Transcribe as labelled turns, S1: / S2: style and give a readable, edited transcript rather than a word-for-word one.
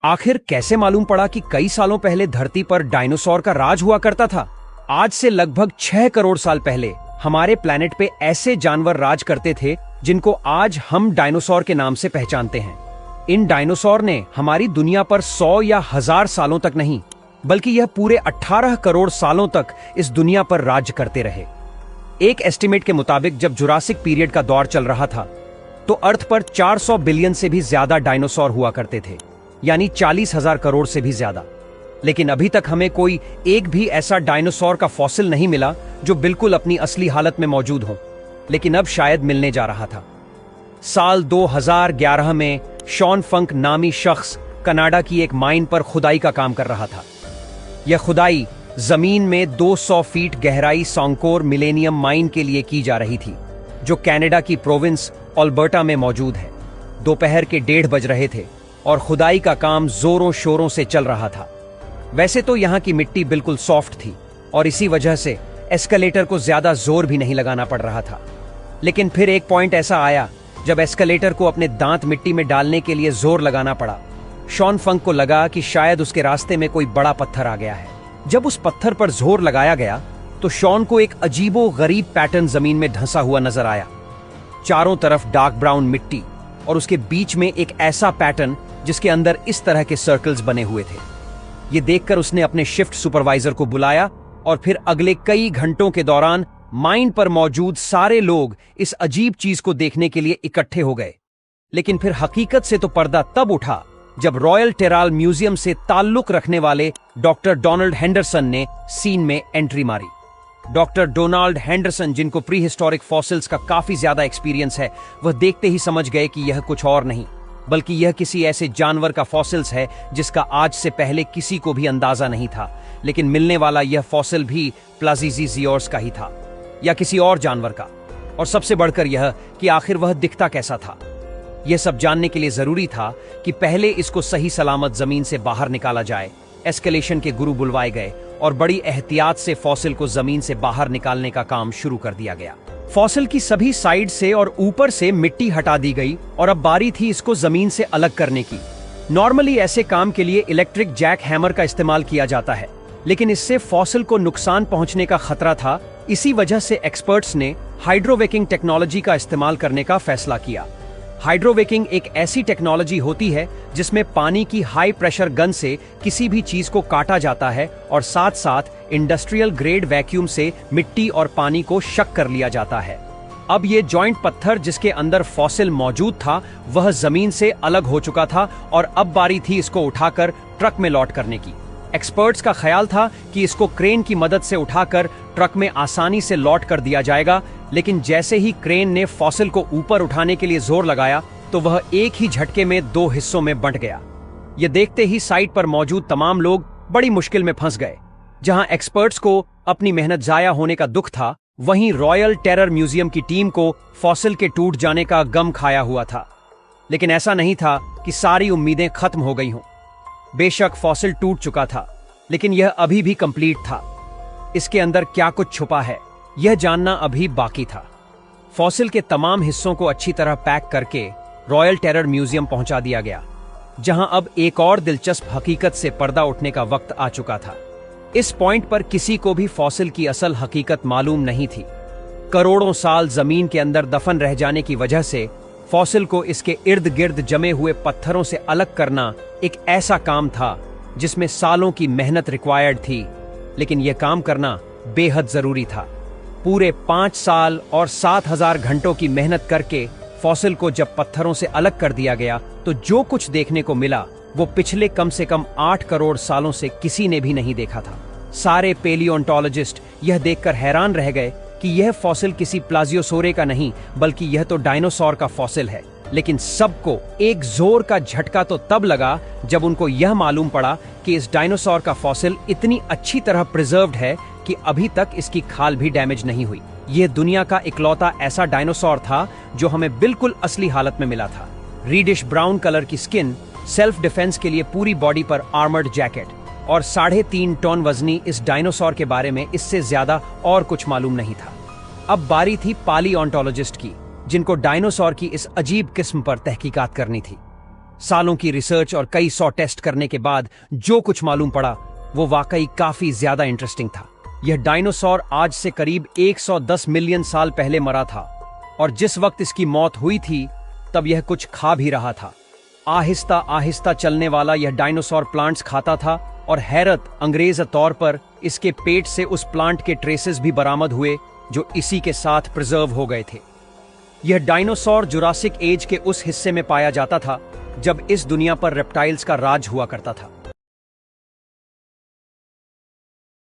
S1: आखिर कैसे मालूम पड़ा कि कई सालों पहले धरती पर डायनासोर का राज हुआ करता था? आज से लगभग 6 करोड़ साल पहले हमारे प्लेनेट पे ऐसे जानवर राज करते थे जिनको आज हम डायनासोर के नाम से पहचानते हैं। इन डायनासोर ने हमारी दुनिया पर 100 या 1000 सालों तक नहीं, बल्कि यह पूरे 18 करोड़ सालों तक इस दुनिया पर राज करते रहे। एक एस्टिमेट के मुताबिक जब जुरासिक पीरियड का दौर चल रहा था तो अर्थ पर 400 बिलियन से भी ज्यादा डायनासोर हुआ करते थे, यानी 40,000 करोड़ से भी ज्यादा। लेकिन अभी तक हमें कोई एक भी ऐसा डायनासोर का फॉसिल नहीं मिला जो बिल्कुल अपनी असली हालत में मौजूद हो, लेकिन अब शायद मिलने जा रहा था। साल 2011 में शॉन फंक नामी शख्स कनाडा की एक माइन पर खुदाई का काम कर रहा था। यह खुदाई जमीन में 200 फीट गहराई सांकोर मिलेनियम माइन के लिए की जा रही थी, जो कनाडा की प्रोविंस अल्बर्टा में मौजूद है। दोपहर के 1:30 बज रहे थे और खुदाई का काम जोरों शोरों से चल रहा था। वैसे तो यहां की मिट्टी बिल्कुल सॉफ्ट थी और इसी वजह से एस्केलेटर को ज्यादा जोर भी नहीं लगाना पड़ रहा था। लेकिन फिर एक पॉइंट ऐसा आया जब एस्केलेटर को अपने दांत मिट्टी में डालने के लिए जोर लगाना पड़ा। शॉन फंक को लगा कि शायद उसके रास्ते में कोई बड़ा पत्थर आ गया है। जब उस पत्थर पर जोर लगाया गया तो शॉन को एक अजीबो गरीब पैटर्न जमीन में धंसा हुआ नजर आया। चारों तरफ डार्क ब्राउन मिट्टी और उसके बीच में एक ऐसा पैटर्न जिसके अंदर इस तरह के सर्कल्स बने हुए थे। यह देखकर उसने अपने शिफ्ट सुपरवाइजर को बुलाया और फिर अगले कई घंटों के दौरान माइन पर मौजूद सारे लोग इस अजीब चीज को देखने के लिए इकट्ठे हो गए। लेकिन फिर हकीकत से तो पर्दा तब उठा जब रॉयल टेराल म्यूजियम से ताल्लुक रखने वाले डॉक्टर डोनाल्ड हेंडरसन ने सीन में एंट्री मारी। डॉक्टर डोनाल्ड हेंडरसन, जिनको प्री हिस्टोरिक फॉसिल्स का काफी ज्यादा एक्सपीरियंस है, वह देखते ही समझ गए कि यह कुछ और नहीं बल्कि यह किसी ऐसे जानवर का फॉसिल्स है जिसका आज से पहले किसी को भी अंदाजा नहीं था। लेकिन मिलने वाला यह फॉसिल भी प्लाजियोसाउरस का ही था या किसी और जानवर का। और सबसे बढ़कर यह कि आखिर वह दिखता कैसा था। यह सब जानने के लिए जरूरी था कि पहले इसको सही सलामत जमीन से बाहर निकाला जाए। एस्केलेशन के गुरु बुलवाए गए और बड़ी एहतियात से फॉसिल को जमीन से बाहर निकालने का काम शुरू कर दिया गया। फॉसिल की सभी साइड से और ऊपर से मिट्टी हटा दी गई और अब बारी थी इसको जमीन से अलग करने की। नॉर्मली ऐसे काम के लिए इलेक्ट्रिक जैक हैमर का इस्तेमाल किया जाता है, लेकिन इससे फॉसिल को नुकसान पहुंचने का खतरा था। इसी वजह से एक्सपर्ट्स ने हाइड्रोवेकिंग टेक्नोलॉजी का इस्तेमाल करने का फैसला किया। हाइड्रोवेकिंग एक ऐसी टेक्नोलॉजी होती है जिसमें पानी की हाई प्रेशर गन से किसी भी चीज को काटा जाता है और साथ साथ इंडस्ट्रियल ग्रेड वैक्यूम से मिट्टी और पानी को शक कर लिया जाता है। अब ये जॉइंट पत्थर जिसके अंदर फॉसिल मौजूद था वह जमीन से अलग हो चुका था और अब बारी थी इसको उठाकर ट्रक में लॉड करने की। एक्सपर्ट्स का ख्याल था कि इसको क्रेन की मदद से उठाकर ट्रक में आसानी से लॉड कर दिया जाएगा, लेकिन जैसे ही क्रेन ने फॉसिल को ऊपर उठाने के लिए जोर लगाया तो वह एक ही झटके में 2 हिस्सों में बंट गया। यह देखते ही साइट पर मौजूद तमाम लोग बड़ी मुश्किल में फंस गए। जहां एक्सपर्ट्स को अपनी मेहनत जाया होने का दुख था, वहीं रॉयल टेरर म्यूजियम की टीम को फॉसिल के टूट जाने का गम खाया हुआ था। लेकिन ऐसा नहीं था कि सारी उम्मीदें खत्म हो गई हों। बेशक फॉसिल टूट चुका था, लेकिन यह अभी भी कंप्लीट था। इसके अंदर क्या कुछ छुपा है यह जानना अभी बाकी था। फॉसिल के तमाम हिस्सों को अच्छी तरह पैक करके रॉयल टेरर म्यूजियम पहुंचा दिया गया, जहां अब एक और दिलचस्प हकीकत से पर्दा उठने का वक्त आ चुका था। इस पॉइंट पर किसी को भी फॉसिल की असल हकीकत मालूम नहीं थी। करोड़ों साल जमीन के अंदर दफन रह जाने की वजह से फॉसिल को इसके इर्द गिर्द जमे हुए पत्थरों से अलग करना एक ऐसा काम था जिसमें सालों की मेहनत रिक्वायर्ड थी, लेकिन यह काम करना बेहद जरूरी था। पूरे 5 साल और 7,000 घंटों की मेहनत करके फॉसिल को जब पत्थरों से अलग कर दिया गया तो जो कुछ देखने को मिला वो पिछले कम से कम 8 करोड़ सालों से किसी ने भी नहीं देखा था। सारे पेलियोंटोलॉजिस्ट यह देखकर हैरान रह गए कि यह फॉसिल किसी प्लाजियोसोरे का नहीं बल्कि यह तो डायनासोर का फॉसिल है। लेकिन सबको एक जोर का झटका तो तब लगा जब उनको यह मालूम पड़ा कि इस डायनासोर का फॉसिल इतनी अच्छी तरह प्रिजर्व्ड है कि अभी तक इसकी खाल भी डैमेज नहीं हुई। यह दुनिया का इकलौता ऐसा डायनासोर था जो हमें बिल्कुल असली हालत में मिला था। रीडिश ब्राउन कलर की स्किन, सेल्फ डिफेंस के लिए पूरी बॉडी पर आर्मर्ड जैकेट और 3.5 टन वजनी इस डायनासोर के बारे में इससे ज्यादा और कुछ मालूम नहीं था। अब बारी थी पालियोंटोलॉजिस्ट की, जिनको डायनासोर की इस अजीब किस्म पर तहकीकात करनी थी। सालों की रिसर्च और कई 100 टेस्ट करने के बाद जो कुछ मालूम पड़ा वो वाकई काफी ज्यादा इंटरेस्टिंग था। यह डायनासोर आज से करीब 110 मिलियन साल पहले मरा था और जिस वक्त इसकी मौत हुई थी तब यह कुछ खा भी रहा था। आहिस्ता आहिस्ता चलने वाला यह डायनासोर प्लांट्स खाता था और हैरत अंग्रेज तौर पर इसके पेट से उस प्लांट के ट्रेसेस भी बरामद हुए जो इसी के साथ प्रिजर्व हो गए थे। यह डायनासोर जुरासिक एज के उस हिस्से में पाया जाता था जब इस दुनिया पर रेप्टाइल्स का राज हुआ करता था।